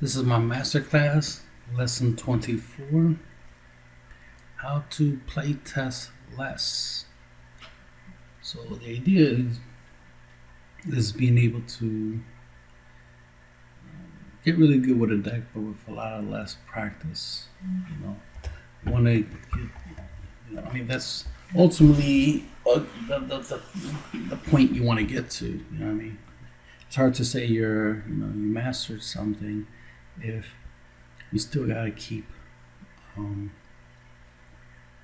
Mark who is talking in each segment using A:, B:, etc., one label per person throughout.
A: This is my masterclass, lesson 24, how to play test less. So the idea is being able to get really good with a deck, but with a lot of less practice. You want to get, I mean, that's ultimately the point you want to get to. You know what I mean? It's hard to say you mastered something if you still gotta keep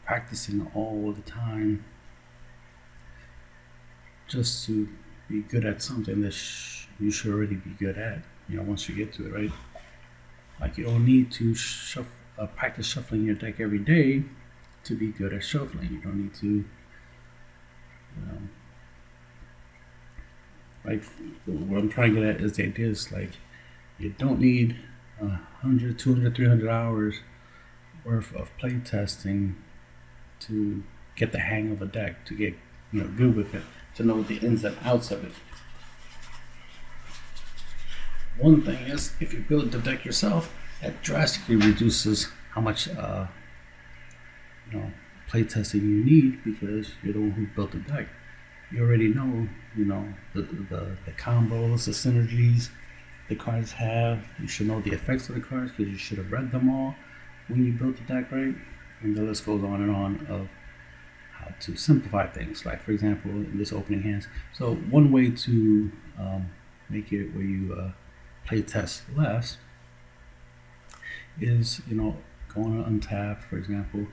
A: practicing all the time just to be good at something that you should already be good at. Once you get to it, right? Like you don't need to practice shuffling your deck every day to be good at shuffling. You don't need to, like what I'm trying to get at is the idea is like you don't need 100, 200, 300 hours worth of play testing to get the hang of a deck, to get good with it, to know the ins and outs of it. One thing is, if you build the deck yourself, that drastically reduces how much play testing you need, because you're the one who built the deck. You already know the combos, the synergies the cards have. You should know the effects of the cards because you should have read them all when you built the deck, right? And the list goes on and on of how to simplify things. Like, for example, in this opening hands. So one way to make it where you play test less is, going to untap, for example,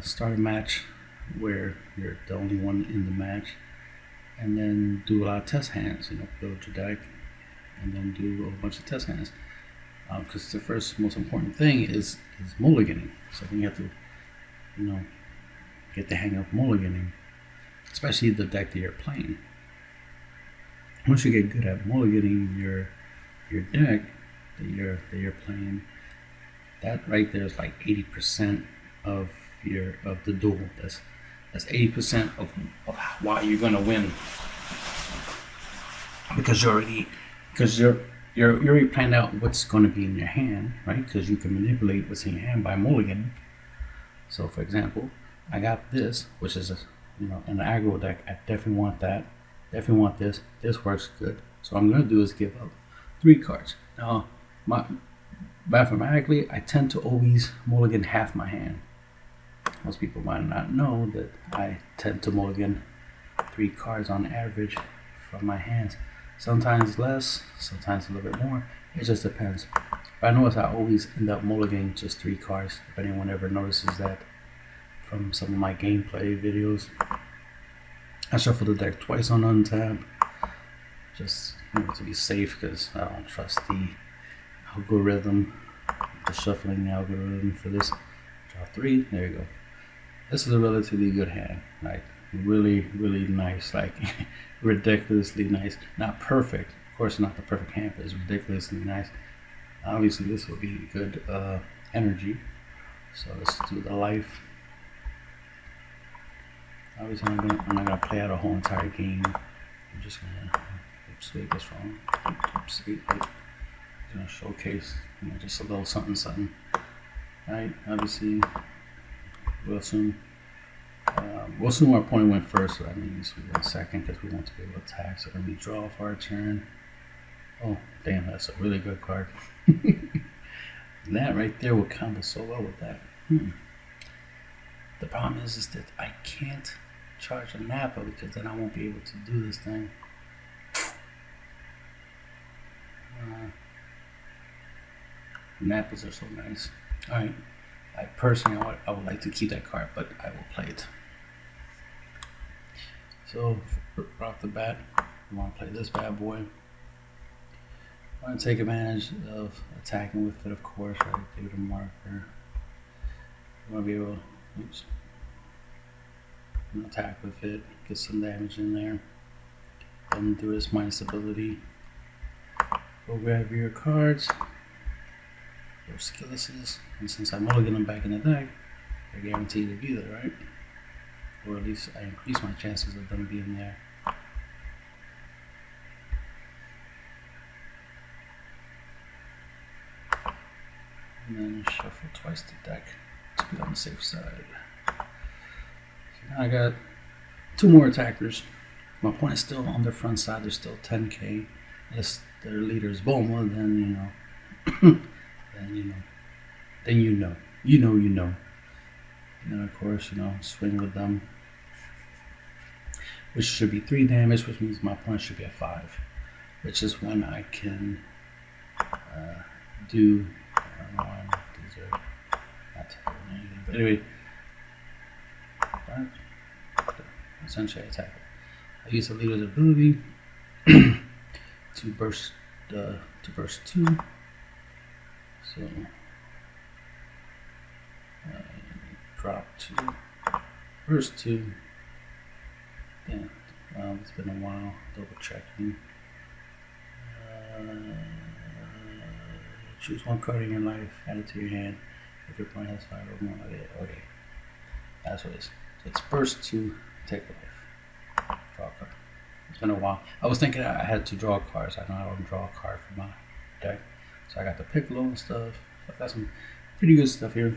A: start a match where you're the only one in the match, and then do a lot of test hands. Build your deck and then do a whole bunch of test hands, because the first most important thing is mulliganing. So then you have to get the hang of mulliganing, especially the deck that you're playing. Once you get good at mulliganing your deck that you're playing, that right there is like 80% of the duel. That's 80% of why you're gonna win, because you're already planned out what's going to be in your hand, right? Because you can manipulate what's in your hand by mulliganing. So, for example, I got this, which is an aggro deck. I definitely want that. Definitely want this. This works good. So what I'm going to do is give up 3 cards. Now, mathematically, I tend to always mulligan half my hand. Most people might not know that I tend to mulligan 3 cards on average from my hands. Sometimes less, sometimes a little bit more. It just depends. But I notice I always end up mulliganing just 3 cards. If anyone ever notices that from some of my gameplay videos, I shuffle the deck twice on untap, just to be safe, because I don't trust the algorithm, the shuffling algorithm for this. Draw 3. There you go. This is a relatively good hand, like really, really nice, like ridiculously nice. Not perfect, of course, not the perfect hand, but it's ridiculously nice. Obviously, this will be good energy. So let's do the life. Obviously, I'm not gonna play out a whole entire game. I'm just gonna, oops, wait, what's wrong? Oops, wait, I'm gonna showcase, just a little something. Right, obviously, we'll assume our opponent went first, so that means we went second because we want to be able to attack. So then we draw for our turn. Oh, damn, that's a really good card. That right there will combo so well with that. The problem is that I can't charge a Napa, because then I won't be able to do this thing. Napas are so nice. Alright, personally, I would like to keep that card, but I will play it. So, right off the bat, we want to play this bad boy. I want to take advantage of attacking with it, of course, right? Give it a marker. You want to be able to attack with it, get some damage in there. Then do this minus ability. Go grab your cards, your skilluses, and since I mulligan them back in the deck, they're guaranteed to be there, right? Or at least I increase my chances of them being there. and then shuffle twice the deck to be on the safe side. So now I got 2 more attackers. My opponent's still on their front side. They're still 10k. If their leader is Boma, then you know, then you know. And then of course, you know, swing with them, which should be 3 damage, which means my opponent should be at 5, which is when I can do. These are not telling anything, but anyway, essentially I attack it. I use the leader's ability to burst 2. So drop 2, burst 2. Yeah, well, it's been a while. Double checking. Choose 1 card in your life, add it to your hand. If your opponent has 5 or more, okay. That's what it is. So it's burst 2, take a life. Draw a card. It's been a while. I was thinking I had to draw cards. I know I don't draw a card for my deck. So I got the Piccolo and stuff. So I got some pretty good stuff here.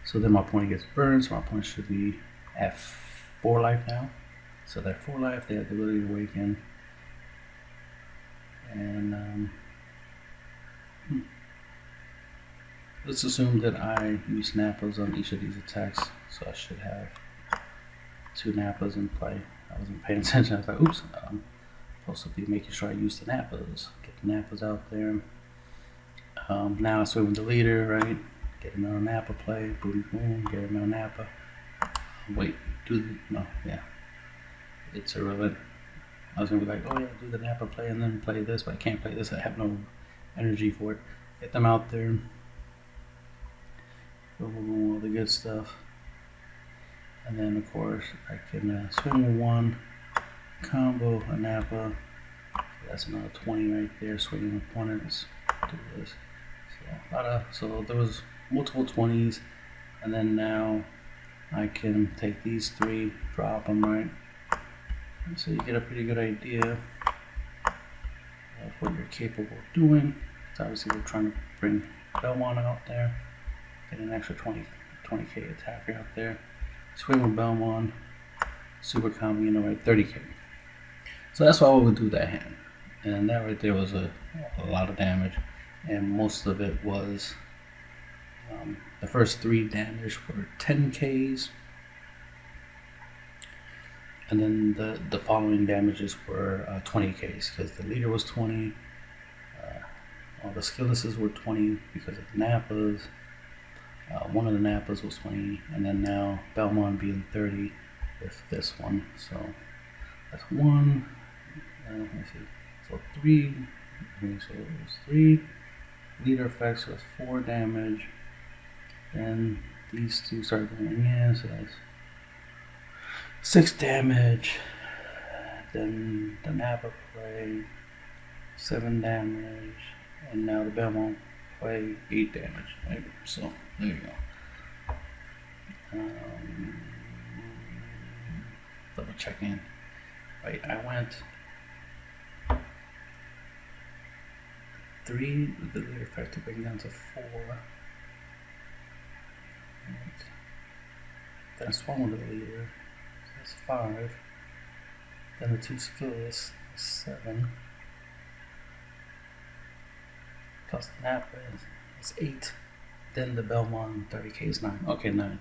A: So then my opponent gets burned. So my opponent should be at 4 life now. So that 4 life, they have the ability to awaken. And let's assume that I use Nappas on each of these attacks. So I should have 2 Nappas in play. I wasn't paying attention. I was like, oops, I'm supposed to be making sure I use the Nappas. Get the Nappas out there. Now I swing with the leader, right? Get another Nappa play. Boom, boom. Get another Nappa. Wait, yeah. It's irrelevant. I was gonna be like, oh yeah, do the Nappa play and then play this, but I can't play this. I have no energy for it. Get them out there. Boom, boom, boom, all the good stuff. And then of course I can swing with 1, combo a Nappa. So that's another 20 right there. Swinging with opponents. Do this. So there was multiple 20s, and then now I can take these 3, drop them, right? And so you get a pretty good idea of what you're capable of doing. So obviously we're trying to bring Belmont out there, get an extra 20k attacker out there. Swing with Belmont, super combo, you know, right, 30k. So that's why I would do that hand, and that right there was a lot of damage, and most of it was the first 3 damage were 10ks, and then the following damages were 20ks because the leader was 20, all the skillesses were 20 because of the Nappas. One of the Nappas was 20, and then now Belmont being 30 with this one. So that's 1. Let's see. So 3. So it was 3 leader effects, so that's 4 damage. Then these 2 start going in, so that's 6 damage. Then the Nappa play 7 damage, and now the Belmont play 8 damage. Right? So there you go. Double check in. Right, I went 3 with the leader effect to bring down to 4. Right. Then I swung with the leader. So that's 5. Then the 2 skills, 7. Plus the Nappa is 8. Then the Belmont 30k is 9. Okay, 9.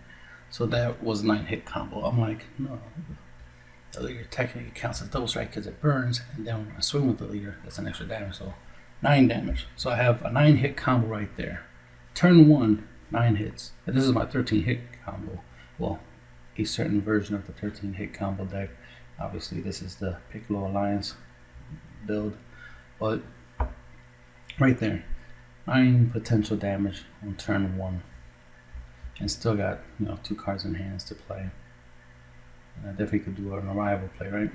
A: So that was 9 hit combo. I'm like, no. The leader technically counts as double strike because it burns, and then when I swing with the leader, that's an extra damage. So 9 damage. So I have a 9 hit combo right there. Turn 1, 9 hits. And this is my 13 hit combo. Well, a certain version of the 13 hit combo deck. Obviously, this is the Piccolo Alliance build. But right there, 9 potential damage on turn 1. And still got, 2 cards in hands to play. And I definitely could do an arrival play, right?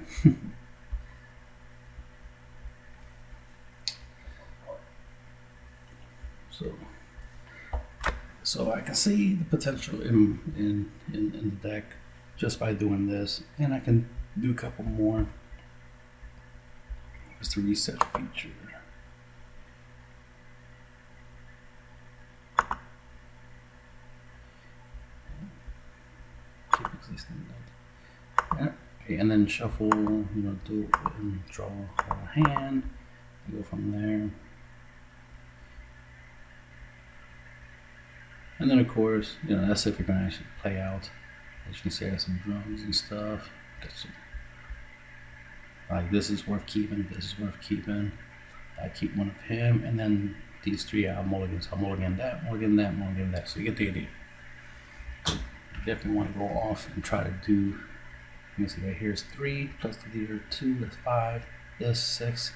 A: So I can see the potential in the deck just by doing this, and I can do a couple more. Just the reset feature. mixed in deck. And then shuffle, do and draw a whole hand. And go from there. And then of course, that's if you're gonna actually play out. As you can see, I got some drums and stuff. Got some, like this is worth keeping. This is worth keeping. I keep one of him, and then these three are mulligans. I'll mulligan that, mulligan that, mulligan that. So you get the idea. You definitely want to go off and try to do. Let me see. Right here is 3 plus the leader 2. That's 5. This 6.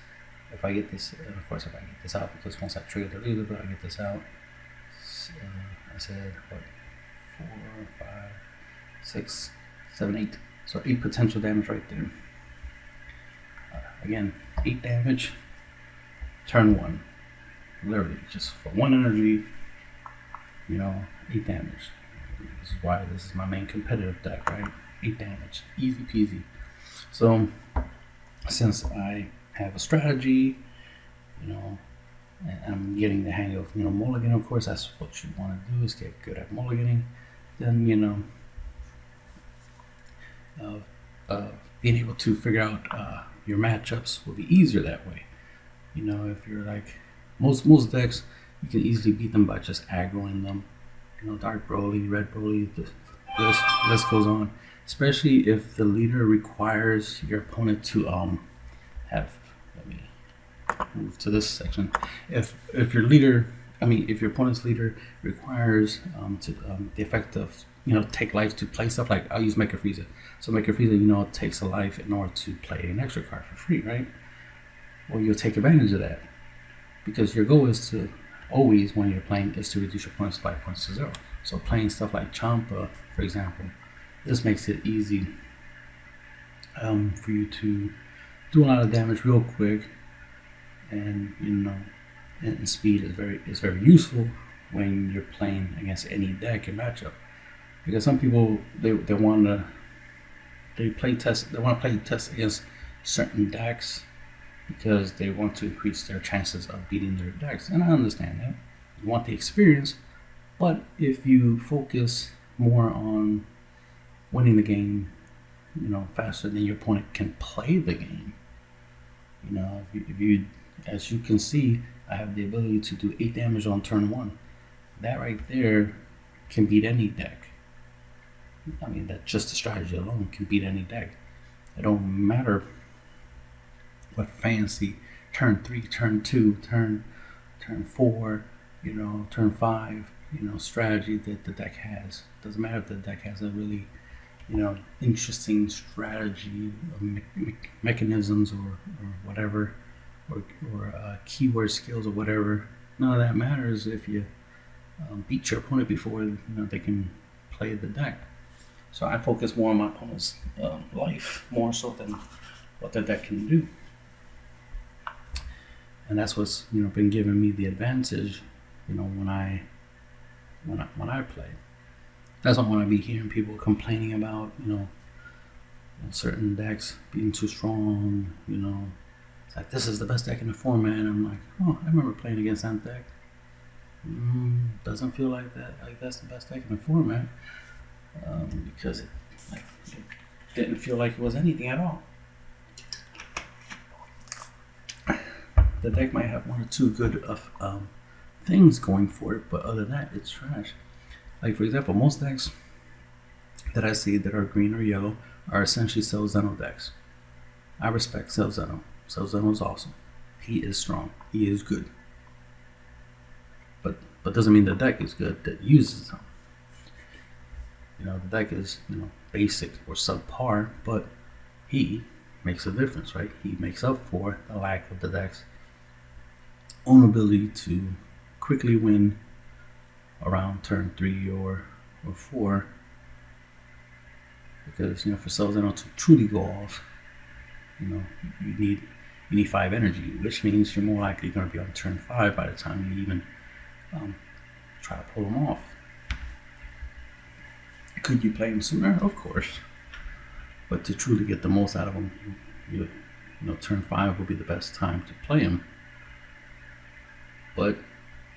A: If I get this, and of course, if I get this out, because once I trigger the leader, but I get this out. I said what? 4, 5, 6, 7, 8. So 8 potential damage right there. Again, 8 damage. Turn 1. Literally, just for 1 energy. 8 damage. This is why this is my main competitive deck, right? 8 damage, easy peasy. So since I have a strategy, and I'm getting the hang of mulligan. Of course, that's what you want to do, is get good at mulliganing. Then being able to figure out your matchups will be easier that way. If you're like most decks, you can easily beat them by just aggroing them. Dark Broly, Red Broly, the list goes on. Especially if the leader requires your opponent to have. Let me move to this section. If your leader, if your opponent's leader requires the effect of take life to play stuff, like I'll use Micro Frieza. So Micro Frieza, it takes a life in order to play an extra card for free, right? Well, you'll take advantage of that, because your goal is to always, when you're playing, is to reduce your opponent's life points to 0. So playing stuff like Champa, for example, this makes it easy for you to do a lot of damage real quick, and and speed is very useful when you're playing against any deck and matchup. Because some people they want to play test against certain decks because they want to increase their chances of beating their decks, and I understand that. You want the experience, but if you focus more on winning the game, faster than your opponent can play the game. If you, as you can see, I have the ability to do 8 damage on turn 1. That right there can beat any deck. That just the strategy alone can beat any deck. It don't matter what fancy turn 3, turn 2, turn 4, turn 5, strategy that the deck has. Doesn't matter if the deck has a really interesting strategy of mechanisms or whatever, or keyword skills or whatever. None of that matters if you beat your opponent before they can play the deck. So I focus more on my opponent's life more so than what the deck can do, and that's what's been giving me the advantage when I play. That's why when I be hearing people complaining about certain decks being too strong, it's like, this is the best deck in the format. And I'm like, oh, I remember playing against that deck. Doesn't feel like that. Like that's the best deck in the format, because it didn't feel like it was anything at all. The deck might have 1 or 2 good things going for it, but other than that, it's trash. Like for example, most decks that I see that are green or yellow are essentially Cell Zeno decks. I respect Cell Zeno. Cell Zeno is awesome. He is strong. He is good. But doesn't mean the deck is good that uses him. The deck is basic or subpar, but he makes a difference, right? He makes up for the lack of the deck's own ability to quickly win around turn 3 or 4, because for Cell Zeno to truly go off, you need 5 energy, which means you're more likely going to be on turn 5 by the time you even try to pull him off. Could you play him sooner? Of course, but to truly get the most out of him, turn 5 will be the best time to play him. But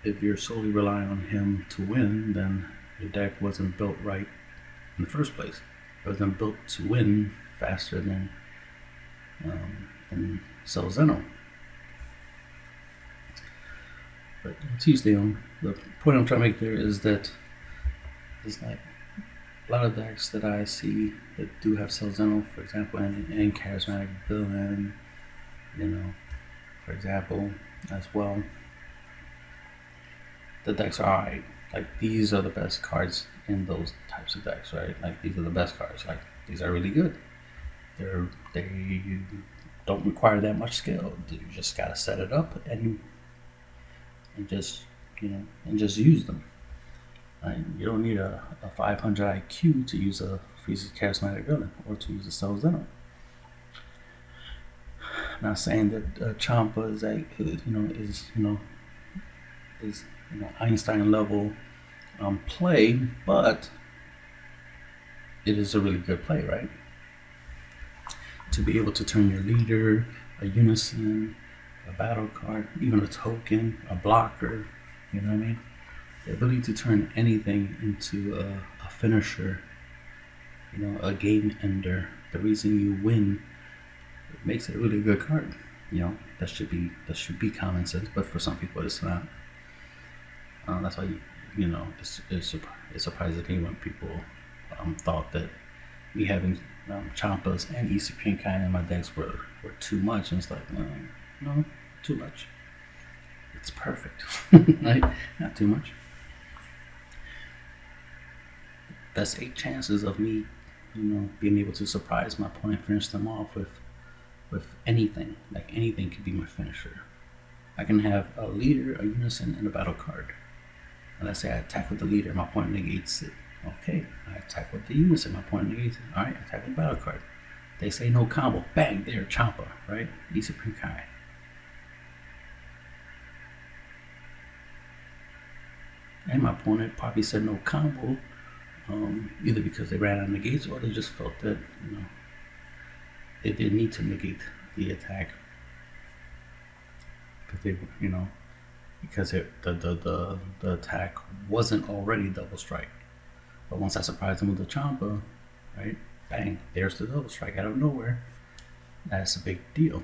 A: if you're solely relying on him to win, then your deck wasn't built right in the first place. It was built to win faster than Selzeno. But Tuesday on, the point I'm trying to make there is that it's like a lot of decks that I see that do have Selzeno, for example, and Charismatic Villain, for example, as well. The decks are alright. Like, these are the best cards in those types of decks, right? Like, these are the best cards. Like, these are really good. They don't require that much skill. You just gotta set it up and just use them. Right? You don't need a 500 IQ to use a Freeze's Charismatic Villain or to use a Selzeno. I'm not saying that Champa is Einstein level play, but it is a really good play, right? To be able to turn your leader, a unison, a battle card, even a token, a blocker, you know what I mean? The ability to turn anything into a finisher, a game ender, the reason you win, it makes it a really good card. That should be common sense, but for some people it's not. That's why it surprises me when people thought that me having Champas and ECP kind in my decks were too much, and it's like, no, too much. It's perfect, right? Not too much. That's 8 chances of me, being able to surprise my opponent, finish them off with anything. Like, anything could be my finisher. I can have a leader, a unison, and a battle card. And let's say I attack with the leader, my opponent negates it. Okay, I attack with the unison, my opponent negates it. Alright, attack with the battle card. They say no combo. Bang, there, Champa, right? Easy Prinkai. And my opponent probably said no combo, either because they ran out of negates or they just felt that, they didn't need to negate the attack. Because the attack wasn't already double strike. But once I surprised them with the Champa, right, bang, there's the double strike out of nowhere. That's a big deal.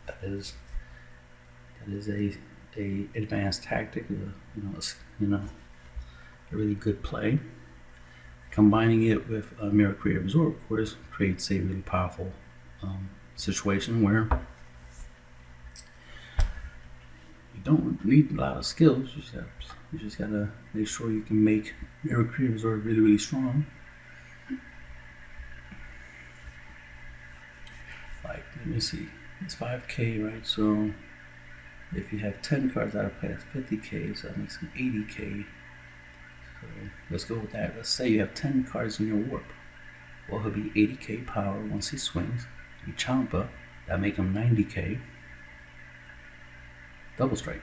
A: That is a advanced tactic, a really good play. Combining it with a MicroRecords Absorb, of course, creates a really powerful situation where you don't need a lot of skills. You just gotta make sure you can make MicroRecords Absorb really, really strong. Like, let me see, it's 5K, right? So if you have 10 cards out of play, that's 50K, so that makes them 80K. So let's go with that. Let's say you have 10 cards in your warp. Well, he'll be 80K power once he swings. You Champa, that make him 90K. Double strike.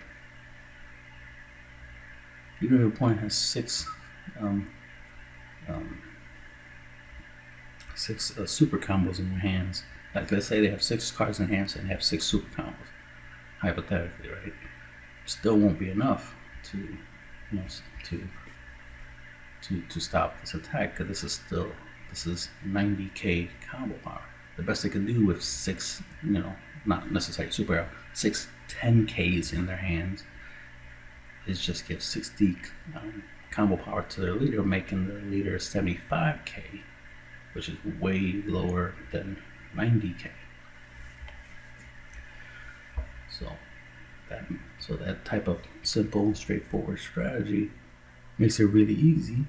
A: Even if your opponent has six super combos in their hands. Like, let's say they have 6 cards in hands and they have 6 super combos. Hypothetically, right? Still won't be enough to stop this attack, because this is 90K combo power. The best they can do with 6, not necessarily super arrow, 6 10Ks in their hands is just give 60 combo power to their leader, making the leader 75K, which is way lower than 90K. So that type of simple, straightforward strategy makes it really easy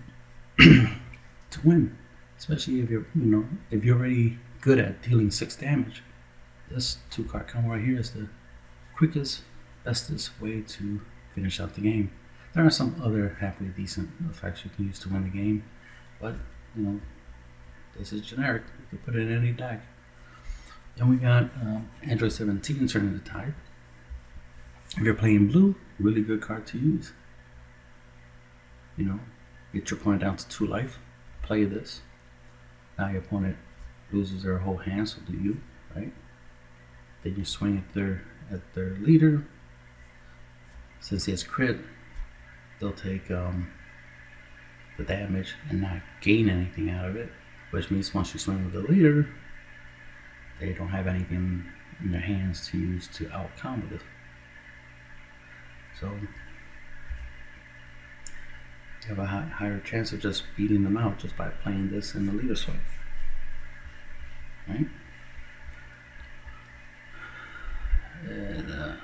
A: to win, especially if you're already good at dealing 6 damage. This 2-card combo right here is the quickest, bestest way to finish out the game. There are some other halfway decent effects you can use to win the game, but this is generic. You can put it in any deck. Then we got Android 17 turning the tide. If you're playing blue, really good card to use. Get your opponent down to 2 life. Play this. Now your opponent loses their whole hand, so do you, right? Then you swing at their leader. Since he has crit, they'll take the damage and not gain anything out of it. which means once you swing with the leader, they don't have anything in their hands to use to out combo this. So you have a higher chance of just beating them out just by playing this in the leader swipe, right? And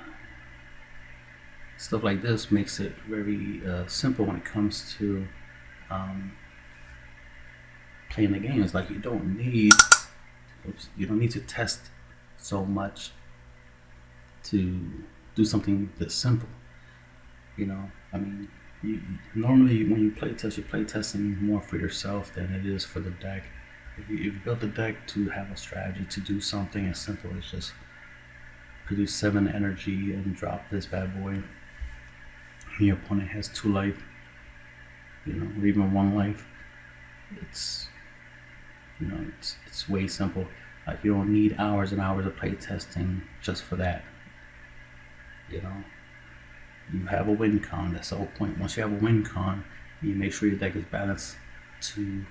A: stuff like this makes it very simple when it comes to playing the game. It's like you don't need to test so much to do something this simple. You know, I mean, normally when you play test, you're play testing more for yourself than it is for the deck. If you built the deck to have a strategy to do something as simple as just produce 7 energy and drop this bad boy, and your opponent has 2 life, you know, or even 1 life, it's, you know, it's way simple. Like, you don't need hours and hours of play testing just for that. You know, you have a win con. That's the whole point. Once you have a win con, you make sure your deck is balanced to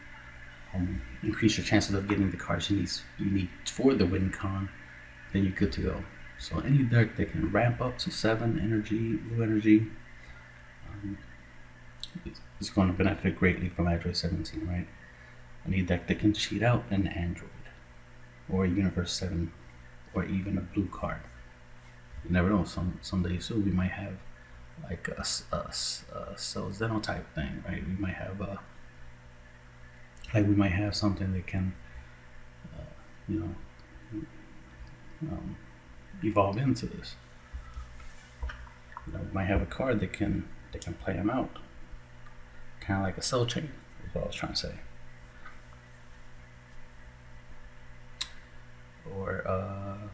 A: increase your chances of getting the cards you need for the win con. Then you're good to go. So any deck that can ramp up to 7 energy, blue energy, is going to benefit greatly from Android 17, right? Any deck that can cheat out an Android or a Universe 7 or even a blue card. You never know. Someday soon we might have like a Zeno type thing, right? We might have we might have something that can, you know, evolve into this. You know, we might have a card that can play them out, kind of like a cell chain. Is what I was trying to say. Or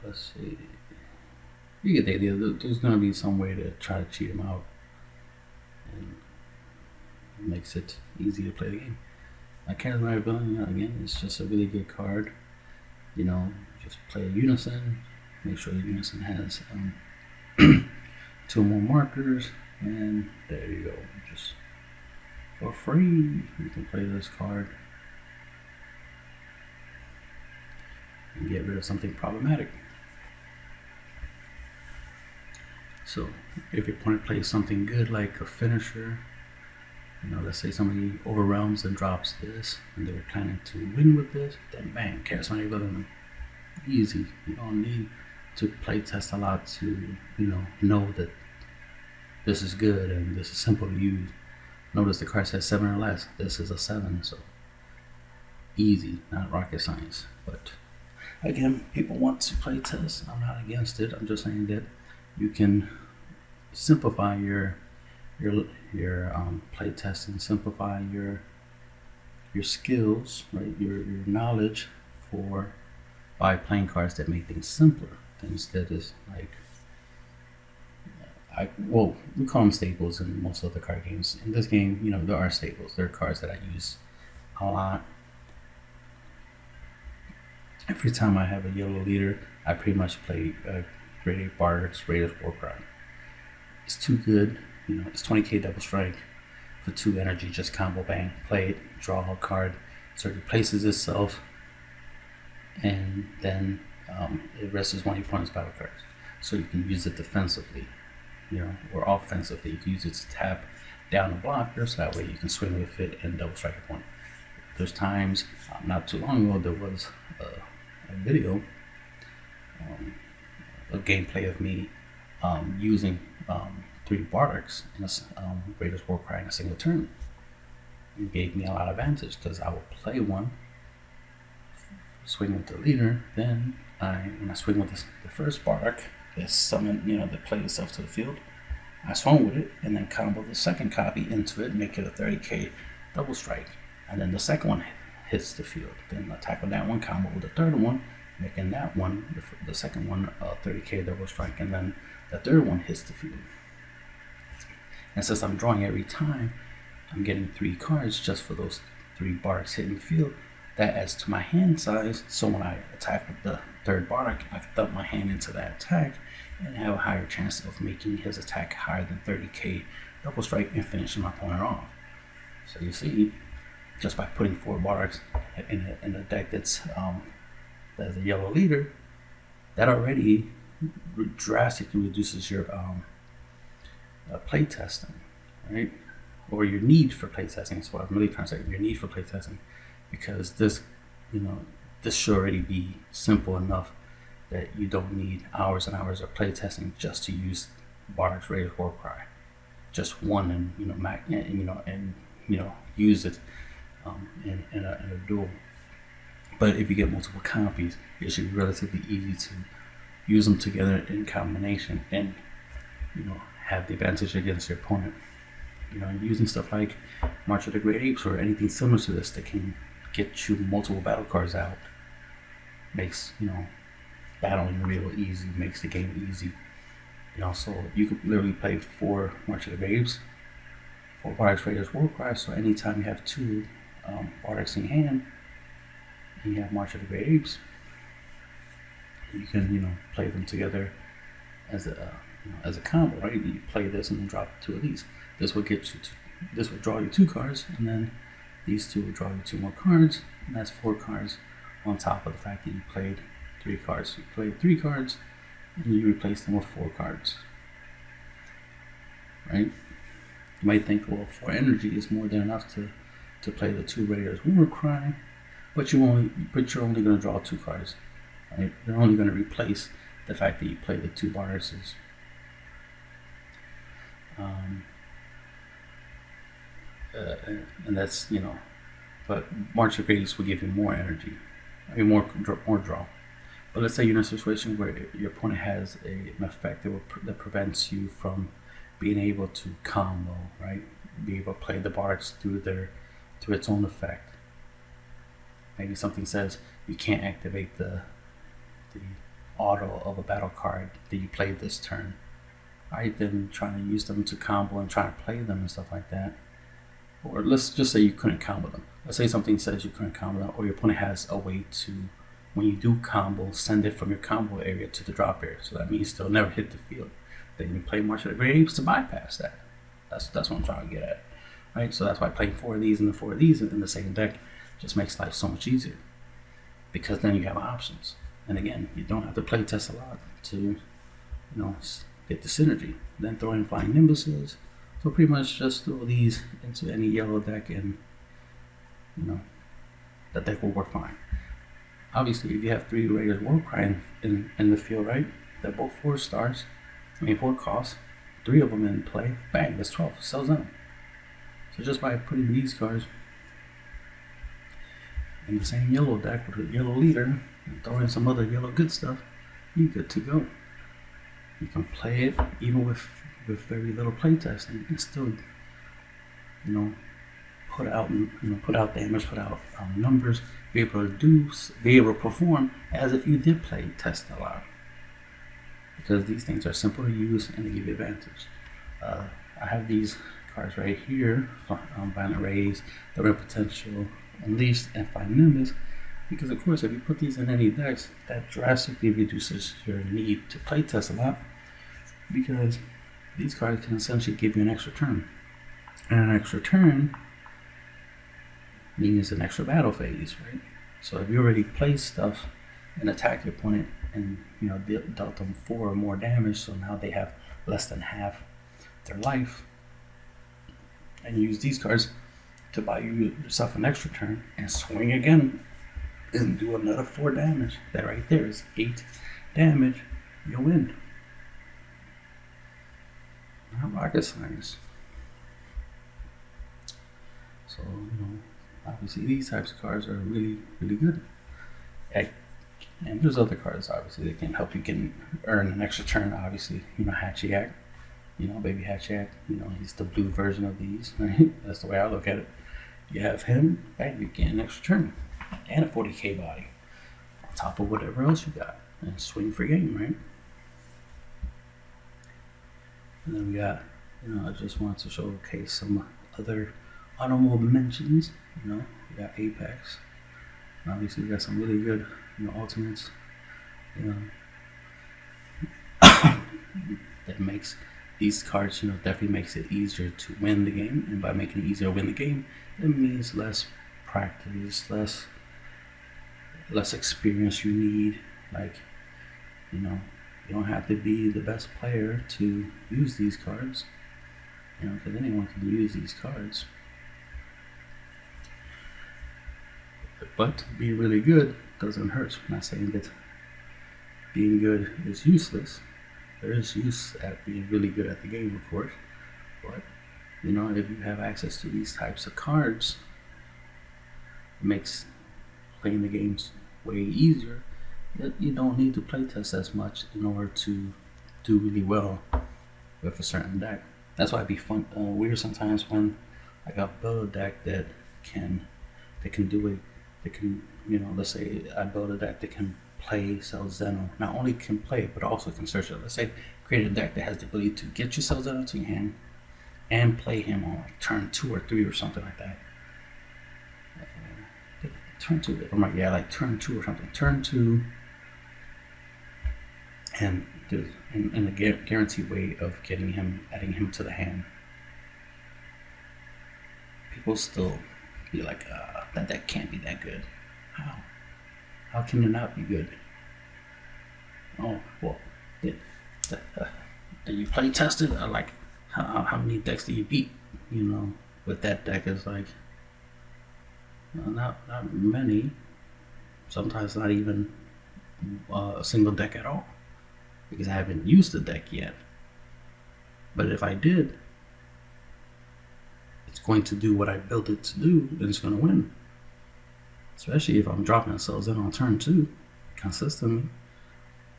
A: let's see. You get the idea. There's going to be some way to try to cheat them out, and it makes it easy to play the game. Charismatic Villain, again, it's just a really good card. You know, just play a Unison. Make sure the Unison has 2 more markers, and there you go. Just for free, you can play this card and get rid of something problematic. So if your opponent plays something good like a finisher, you know, let's say somebody overwhelms and drops this, and they're planning to win with this, then bang, Charismatic Villain, easy. You don't need to play test a lot to, you know that this is good and this is simple to use. Notice the card says 7 or less. This is a 7, so easy, not rocket science. But again, people want to play test. I'm not against it. I'm just saying that you can simplify your play testing, simplify your skills, right? Your knowledge by playing cards that make things simpler. Things that is like, we call them staples in most of the card games. In this game, you know, there are staples. There are cards that I use a lot. Every time I have a yellow leader, I pretty much play Grade 8 Bardics, Raiders Warcry. It's too good. You know, it's 20k double strike for 2 energy, just combo bang, play it, draw a card, so it replaces itself, and then it rests one of your opponent's battle cards. So you can use it defensively, you know, or offensively. You can use it to tap down a blocker, so that way you can swing with it and double strike your opponent. There's times, not too long ago, there was a video, a gameplay of me using 3 Bardics in a Raiders Warcry in a single turn. It gave me a lot of advantage because I would play one, swing with the leader, then when I swing with the first Bardic, that summon, you know, that play itself to the field, I swung with it and then combo the second copy into it, make it a 30k double strike, and then the second one hits the field. Then attack with that one, combo with the third one, making that one, the second one, a 30k double strike, and then the third one hits the field. And since I'm drawing every time, I'm getting 3 cards just for those 3 Bardics hitting the field. That adds to my hand size, so when I attack with the third Bardic, I can dump my hand into that attack and have a higher chance of making his attack higher than 30k double strike and finishing my opponent off. So you see, just by putting 4 barks in a deck that's a yellow leader, that already drastically reduces your play testing, right? Or your need for play testing is what I'm really trying to say. Your need for play testing, because this, this should already be simple enough that you don't need hours and hours of play testing just to use Bardic Raiders Warcry. Just one, and use it in a duel. But if you get multiple copies, it should be relatively easy to use them together in combination and have the advantage against your opponent. Using stuff like March of the Great Apes or anything similar to this that can get you multiple battle cards out makes battling real easy, makes the game easy. So you could literally play 4 March of the Great Apes, 4 Bardic Raiders Warcry. So anytime you have 2 Bardics in hand and you have March of the Great Apes, you can play them together as a combo, right? You play this and then drop 2 of these. This will draw you 2 cards, and then these 2 will draw you 2 more cards, and that's 4 cards on top of the fact that you played 3 cards. You played 3 cards, and you replace them with 4 cards, right? You might think, well, 4 energy is more than enough to play the 2 Raiders Warcry, but you're only going to draw 2 cards, right? They're only going to replace the fact that you play the 2 Bardics. And that's but March of Greats will give you more energy, more draw. But let's say you're in a situation where your opponent has an effect that prevents you from being able to combo, right? Be able to play the Bardics through its own effect. Maybe something says you can't activate the auto of a battle card that you played this turn. Right, then trying to use them to combo and trying to play them and stuff like that. Or let's just say you couldn't combo them. Let's say something says you couldn't combo them, or your opponent has a way to, when you do combo, send it from your combo area to the drop area. So that means they'll never hit the field. Then you play March of the Great Apes to bypass that. That's what I'm trying to get at, right? So that's why playing 4 of these and the 4 of these in the same deck just makes life so much easier, because then you have options. And again, you don't have to play test a lot to, get the synergy. Then throw in Flying Nimbuses. So pretty much just throw these into any yellow deck, and that deck will work fine. Obviously, if you have 3 Raiders Warcry in the field, right? They're both 4 stars. 4 costs. 3 of them in play. Bang, that's 12. Sells out. So just by putting these cards in the same yellow deck with a yellow leader and throw in some other yellow good stuff, you're good to go. You can play it even with very little play testing and still, put out damage, put out numbers, be able to perform as if you did play test a lot. Because these things are simple to use and they give you advantage. I have these cards right here, Violent Rays, the Red Potential, Unleashed, and Flying Nimbus. Because of course, if you put these in any decks, that drastically reduces your need to play test a lot, because these cards can essentially give you an extra turn. And an extra turn means an extra battle phase, right? So if you already play stuff and attack your opponent and dealt them 4 or more damage, so now they have less than half their life, and you use these cards to buy yourself an extra turn and swing again and do another 4 damage. That right there is 8 damage. You'll win. Not rocket science. So obviously these types of cards are really, really good. And there's other cards obviously that can help you earn an extra turn. Obviously, Hatchiyak, Baby Hatchiyak, he's the blue version of these, right? That's the way I look at it. You have him, bang, you get an extra turn and a 40k body on top of whatever else you got, and swing for game, right? And then we got, I just wanted to showcase some other honorable mentions. We got Apex. And obviously, we got some really good, ultimates. That makes these cards, definitely makes it easier to win the game. And by making it easier to win the game, it means less practice, less experience you need. Like, you know, you don't have to be the best player to use these cards, you know, because anyone can use these cards. But to be really good doesn't hurt. I'm not saying that being good is useless. There is use at being really good at the game, of course. But, you know, if you have access to these types of cards, it makes playing the games way easier. You don't need to playtest as much in order to do really well with a certain deck. That's why it'd be weird sometimes when I got build a deck that can do it. That can, you know, let's say I build a deck that can play Selzeno. Not only can play it, but also can search it. Let's say create a deck that has the ability to get you Selzeno to your hand and play him on like turn 2 or 3 or something like that. Turn 2, if I'm right, yeah, like turn 2 or something. Turn 2, and in a guaranteed way of adding him to the hand. People still be like, that deck can't be that good. How can it not be good? Oh, well, did you play tested? Like, how many decks do you beat? You know, with that deck is like, not many. Sometimes not even a single deck at all, because I haven't used the deck yet. But if I did, it's going to do what I built it to do, and it's going to win. Especially if I'm dropping ourselves in on turn 2 consistently.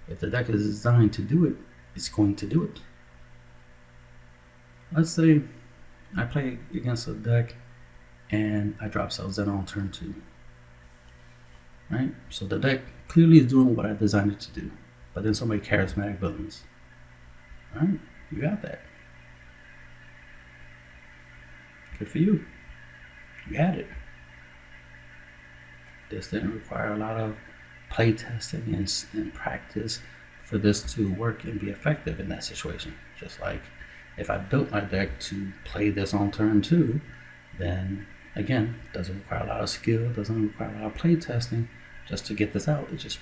A: If the deck is designed to do it, it's going to do it. Let's say I play against a deck and I drop Selzeno on turn 2. Right? So the deck clearly is doing what I designed it to do. But then somebody charismatic villains. Alright? You got that. Good for you. You had it. This didn't require a lot of play testing and practice for this to work and be effective in that situation. Just like if I built my deck to play this on turn 2, then again, it doesn't require a lot of skill, it doesn't require a lot of play testing just to get this out. It just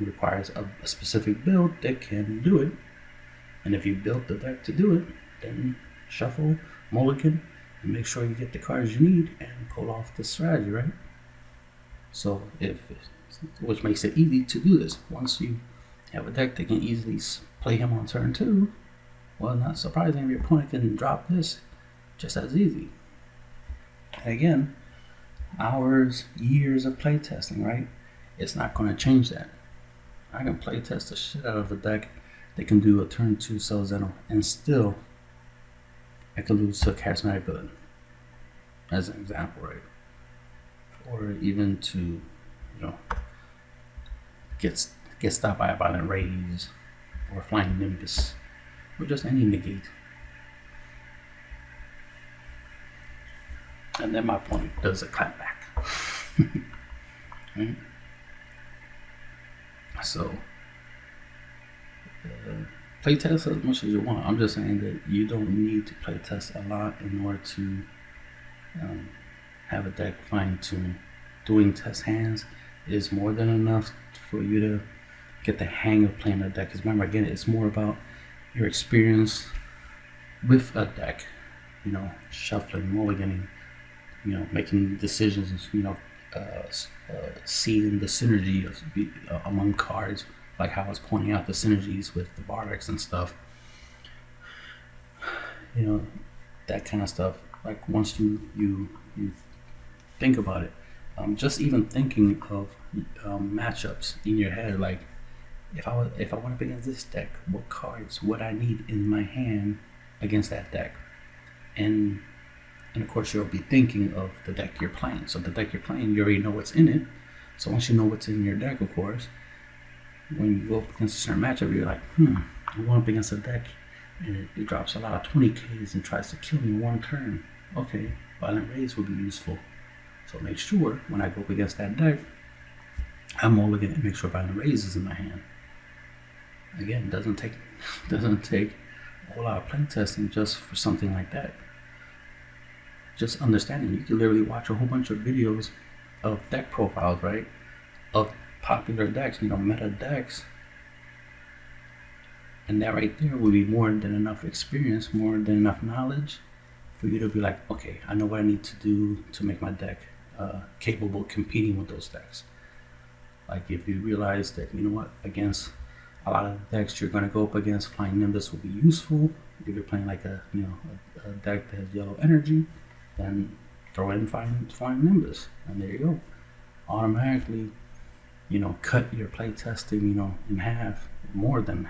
A: requires a specific build that can do it. And if you built the deck to do it, then shuffle, mulligan, and make sure you get the cards you need and pull off the strategy, right? So which makes it easy to do this. Once you have a deck that can easily play him on turn 2, well, not surprising, your opponent can drop this just as easy. And again, hours, years of playtesting, right? It's not going to change that. I can playtest the shit out of a deck that can do a turn 2 Selzeno, and still I could lose to a charismatic villain, as an example, right? Or even to, you know, get stopped by a violent raise or flying nimbus or just any negate. And then my opponent does a clapback. Right? So playtest as much as you want. I'm just saying that you don't need to playtest a lot in order to have a deck fine-tuned. Doing test hands is more than enough for you to get the hang of playing a deck. Because remember, again, it's more about your experience with a deck. You know, shuffling, mulliganing, you know, making decisions, you know, seeing the synergy of, among cards, like how I was pointing out the synergies with the Bardics and stuff. You know, that kind of stuff. Like once you think about it, just even thinking of matchups in your head, like if I went up against this deck, what cards would I need in my hand against that deck? And of course you'll be thinking of the deck you're playing. So the deck you're playing, you already know what's in it. So once you know what's in your deck, of course, when you go up against a certain matchup, you're like, I'm going up against a deck and it drops a lot of 20Ks and tries to kill me one turn. Okay, violent raise will be useful. So make sure when I go up against that deck, I'm mulligan and make sure violent raise is in my hand. Again, it doesn't take a whole lot of play testing just for something like that. just understanding. You can literally watch a whole bunch of videos of deck profiles, right? Of popular decks, you know, meta decks. And that right there will be more than enough experience, more than enough knowledge for you to be like, okay, I know what I need to do to make my deck capable of competing with those decks. Like if you realize that, you know what, against a lot of decks you're going to go up against, Flying Nimbus will be useful. If you're playing like a deck that has yellow energy, then throw in Flying Nimbus, and there you go. Automatically, you know, cut your play testing, you know, in half, more than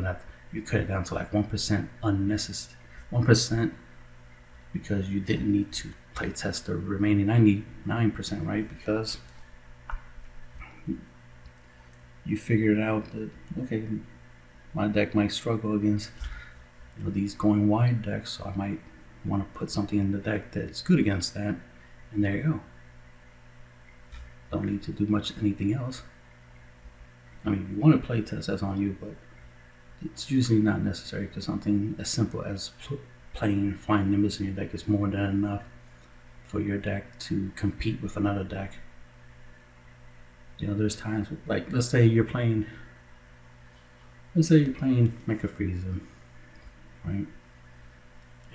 A: that. You cut it down to like 1% unnecessary, 1%, because you didn't need to play test the remaining 99%, right? Because you figured out that, okay, my deck might struggle against, you know, these going wide decks, so I might want to put something in the deck that's good against that, and there you go. Don't need to do much anything else. I mean, if you want to play test, that's on you, but it's usually not necessary, because something as simple as playing Flying Nimbus in your deck is more than enough for your deck to compete with another deck. You know, there's times, like, let's say you're playing MicroRecords, right?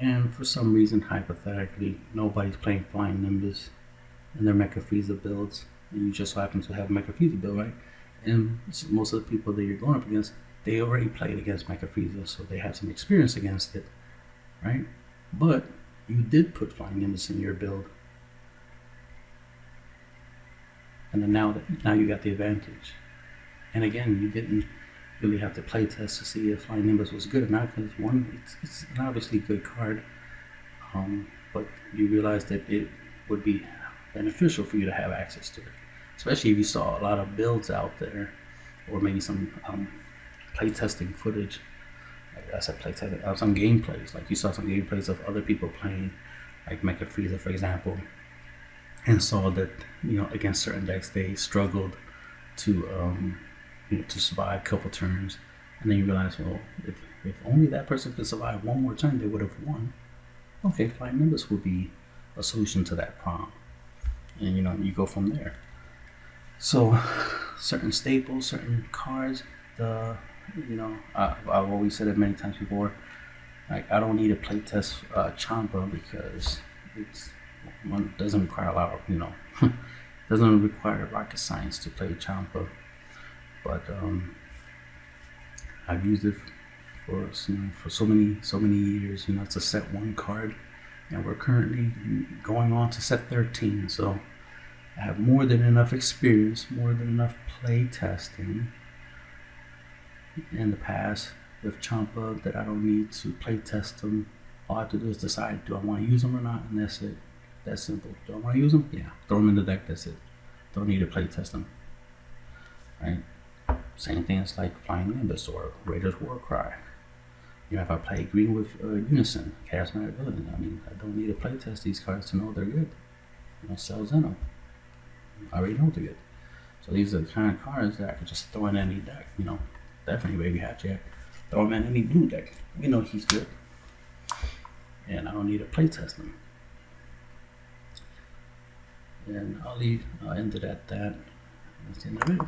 A: And for some reason, hypothetically, nobody's playing Flying Nimbus in their MicroRecords builds, and you just so happen to have a MicroRecords build, right? And most of the people that you're going up against, they already played against MicroRecords, so they have some experience against it, right? But you did put Flying Nimbus in your build, and then now you got the advantage. And again, you didn't really have to play test to see if Flying Nimbus was good or not, because one, it's an obviously good card, but you realized that it would be beneficial for you to have access to it, especially if you saw a lot of builds out there, or maybe some playtesting footage. Like I said, playtesting, some gameplays. Like you saw some gameplays of other people playing, like MicroRecords, for example, and saw that, you know, against certain decks they struggled to you know, to survive a couple turns, and then you realize, well, if only that person could survive one more turn, they would have won. Okay, Flying Nimbus would be a solution to that problem, and you know, you go from there. So certain staples, certain cards, you know, I've always said it many times before, like, I don't need to playtest Champa, because one doesn't require a lot of, you know, doesn't require rocket science to play Champa. But I've used it for, you know, for so many years. You know, it's a set 1 card, and we're currently going on to set 13. So I have more than enough experience, more than enough play testing in the past with Champa that I don't need to play test them. All I have to do is decide, do I want to use them or not, and that's it. That's simple. Do I want to use them? Yeah, throw them in the deck. That's it. Don't need to play test them. Right. Same thing as like Flying Nimbus or Raiders War Cry. You know, if I play green with Unison, Charismatic Villain, I mean, I don't need to play test these cards to know they're good. You know, Cell Zeno, I already know they're good. So these are the kind of cards that I could just throw in any deck. You know, definitely Baby Hatchet. Throw him in any blue deck. We know he's good, and I don't need to play test him. And I'll end it at that. That's the end of it.